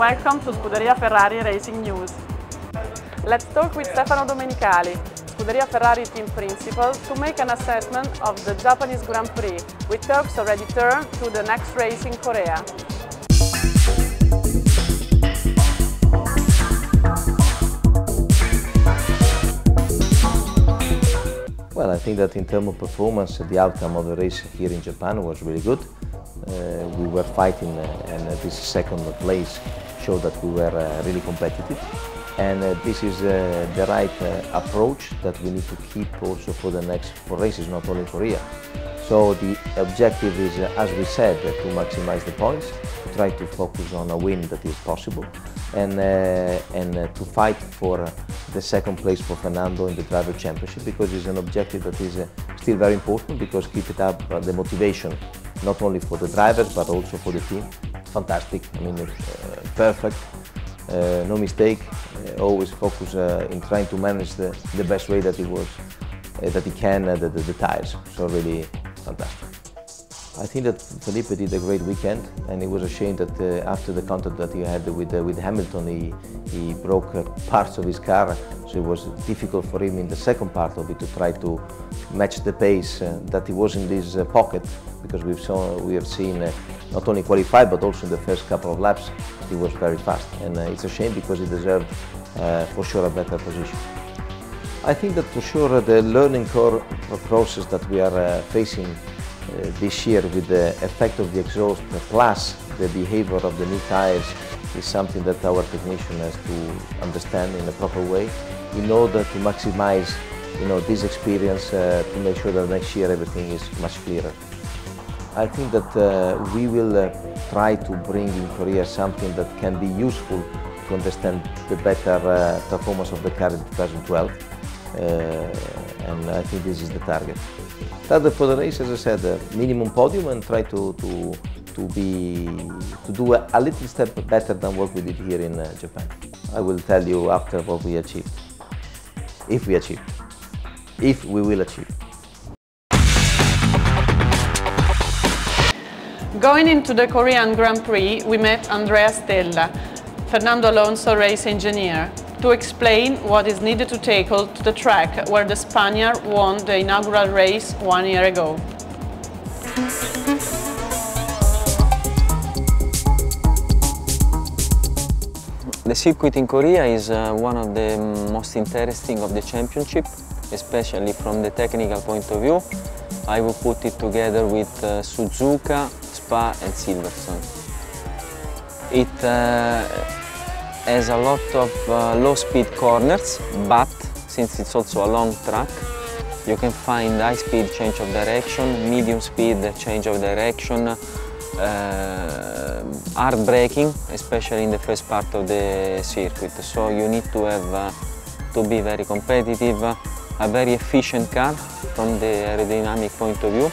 Welcome to Scuderia Ferrari Racing News. Let's talk with Stefano Domenicali, Scuderia Ferrari team principal, to make an assessment of the Japanese Grand Prix, with talks already turned to the next race in Korea. Well, I think that in terms of performance, the outcome of the race here in Japan was really good. We were fighting and this second place showed that we were really competitive. And this is the right approach that we need to keep also for the next 4 races, not only Korea. So the objective is, as we said, to maximize the points, to try to focus on a win that is possible, and to fight for the second place for Fernando in the Driver Championship, because it's an objective that is still very important, because keep it up the motivation, not only for the drivers but also for the team. Fantastic, I mean, perfect, no mistake, always focus in trying to manage the best way that he can the tires, so really fantastic. I think that Felipe did a great weekend, and it was a shame that after the contact that he had with Hamilton, he broke parts of his car, so it was difficult for him in the second part of it to try to match the pace that he was in this pocket, because we have seen not only qualified but also in the first couple of laps he was very fast, and it's a shame because he deserved for sure a better position. I think that for sure the learning curve process that we are facing this year with the effect of the exhaust plus the behavior of the new tires is something that our technician has to understand in a proper way in order to maximize, this experience to make sure that next year everything is much clearer. I think that we will try to bring in Korea something that can be useful to understand the better performance of the car in 2012, and I think this is the target. Target for the race, as I said, minimum podium, and try to do a little step better than what we did here in Japan. I will tell you after what we achieved, if we will achieve. Going into the Korean Grand Prix, we met Andrea Stella, Fernando Alonso race engineer, to explain what is needed to tackle to the track where the Spaniard won the inaugural race 1 year ago. The circuit in Korea is one of the most interesting of the championship, especially from the technical point of view. I will put it together with Suzuka, Spa and Silverstone. It has a lot of low-speed corners, but since it's also a long track, you can find high-speed change of direction, medium-speed change of direction, hard braking, especially in the first part of the circuit. So you need to have to be very competitive, a very efficient car from the aerodynamic point of view,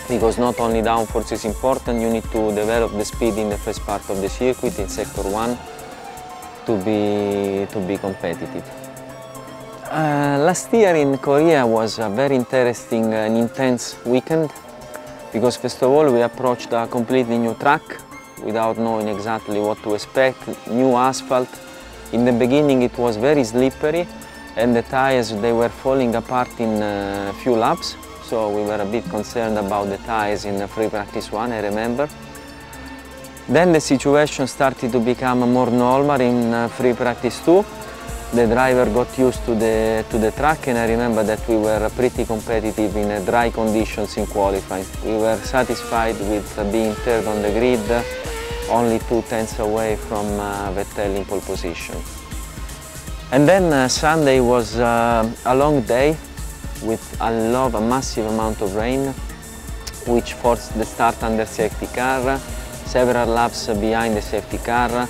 because not only downforce is important, you need to develop the speed in the first part of the circuit, in sector 1, to be competitive. Last year in Korea was a very interesting and intense weekend, because first of all we approached a completely new track without knowing exactly what to expect, new asphalt. In the beginning it was very slippery and the tires, they were falling apart in a few laps, so we were a bit concerned about the tires in free practice 1, I remember. Then the situation started to become more normal in free practice 2. The driver got used to the track, and I remember that we were pretty competitive in dry conditions in qualifying. We were satisfied with being third on the grid, only 2 tenths away from Vettel in pole position. And then Sunday was a long day with a massive amount of rain, which forced the start under safety car, several laps behind the safety car.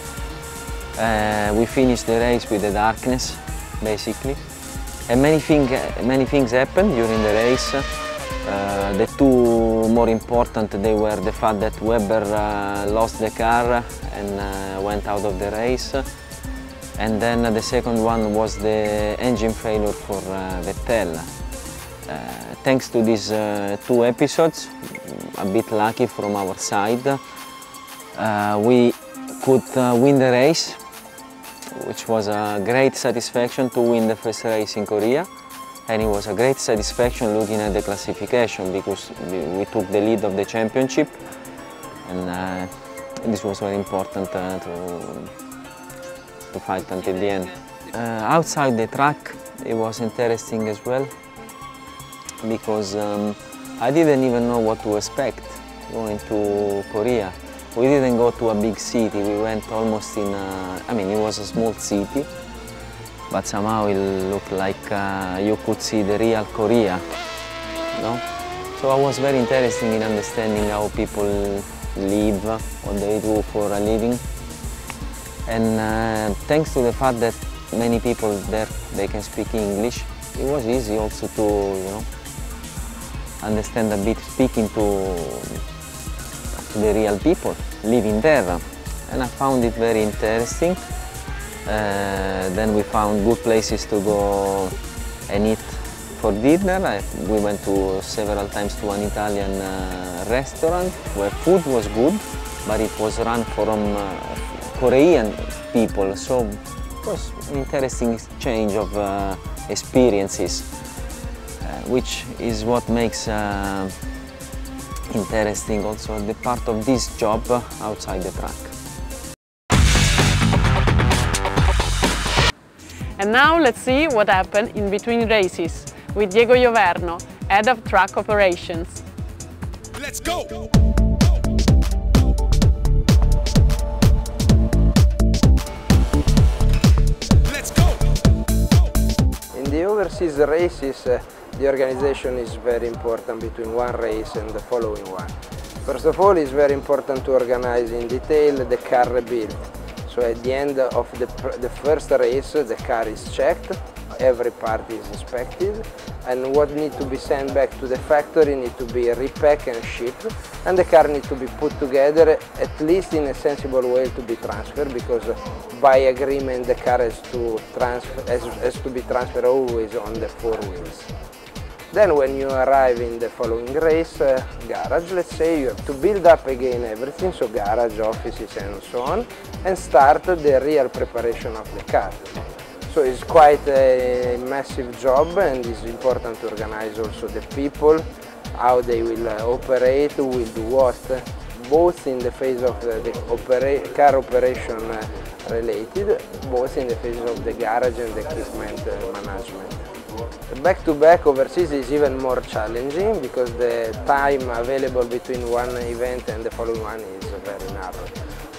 We finished the race with the darkness, basically. And many things happened during the race. The two more important, they were the fact that Webber lost the car and went out of the race. And then the second one was the engine failure for Vettel. Thanks to these 2 episodes, a bit lucky from our side, we could win the race, which was a great satisfaction to win the first race in Korea. And it was a great satisfaction looking at the classification, because we took the lead of the championship, and this was very important to fight until the end. Outside the track it was interesting as well, because I didn't even know what to expect going to Korea. We didn't go to a big city, we went almost in I mean, it was a small city, but somehow it looked like you could see the real Korea, you know? So I was very interested in understanding how people live, what they do for a living. And thanks to the fact that many people there, they can speak English, it was easy also to, you know, understand a bit, speaking to the real people living there. And I found it very interesting. Then we found good places to go and eat for dinner. We went to several times to an Italian restaurant where food was good, but it was run from Korean people, so it was an interesting exchange of experiences, which is what makes interesting also the part of this job outside the track. And now let's see what happened in between races with Diego Ioverno, Head of Track Operations. Let's go! Let's go! In the overseas races, the organization is very important between one race and the following one. First of all, it's very important to organize in detail the car rebuild. So at the end of the first race, the car is checked, every part is inspected, and what needs to be sent back to the factory needs to be repacked and shipped, and the car needs to be put together at least in a sensible way to be transferred, because by agreement the car has to be transferred always on the four wheels. Then when you arrive in the following race garage, let's say you have to build up again everything, so garage, offices and so on, and start the real preparation of the car. So it's quite a massive job, and it's important to organize also the people, how they will operate, who will do what, both in the phase of the car operation related, both in the phase of the garage and the equipment management. The back-to-back overseas is even more challenging, because the time available between one event and the following one is very narrow.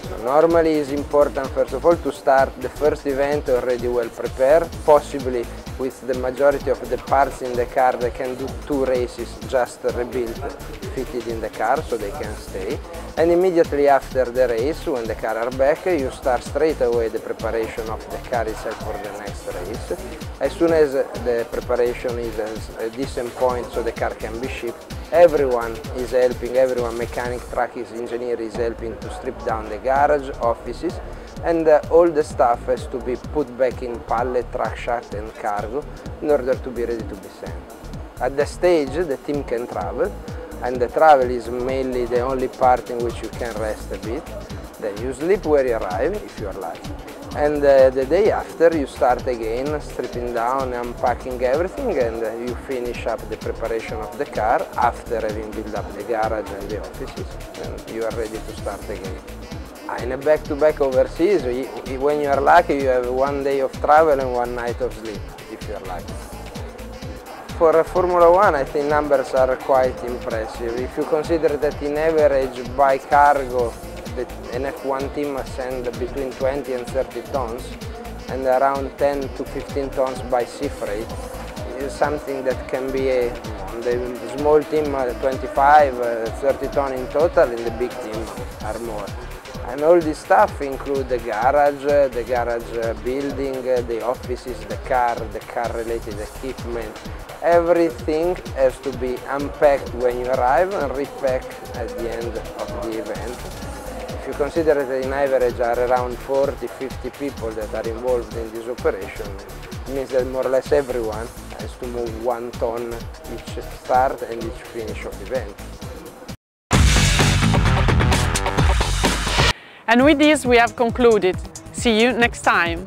So normally it's important, first of all, to start the first event already well prepared, possibly with the majority of the parts in the car. They can do two races just rebuilt, fitted in the car, so they can stay. And immediately after the race, when the car are back, you start straight away the preparation of the car itself for the next race. As soon as the preparation is at a decent point so the car can be shipped, everyone is helping, everyone, mechanic, track engineer is helping to strip down the garage, offices, and all the stuff has to be put back in pallet, truck shaft and cargo in order to be ready to be sent. At the stage the team can travel, and the travel is mainly the only part in which you can rest a bit. Then you sleep where you arrive, if you are lucky. And the day after you start again, stripping down, unpacking everything, and you finish up the preparation of the car after having built up the garage and the offices, and you are ready to start again. In a back-to-back overseas, when you are lucky, you have 1 day of travel and 1 night of sleep, if you are lucky. For Formula 1, I think numbers are quite impressive. If you consider that in average by cargo, an F1 team sends between 20 and 30 tons, and around 10 to 15 tons by sea freight, is something that can be on the small team 25, 30 tons in total, and the big team are more. And all this stuff include the garage building, the offices, the car related equipment. Everything has to be unpacked when you arrive and repacked at the end of the event. If you consider that in average are around 40-50 people that are involved in this operation, it means that more or less everyone has to move 1 ton each start and each finish of the event. And with this we have concluded. See you next time!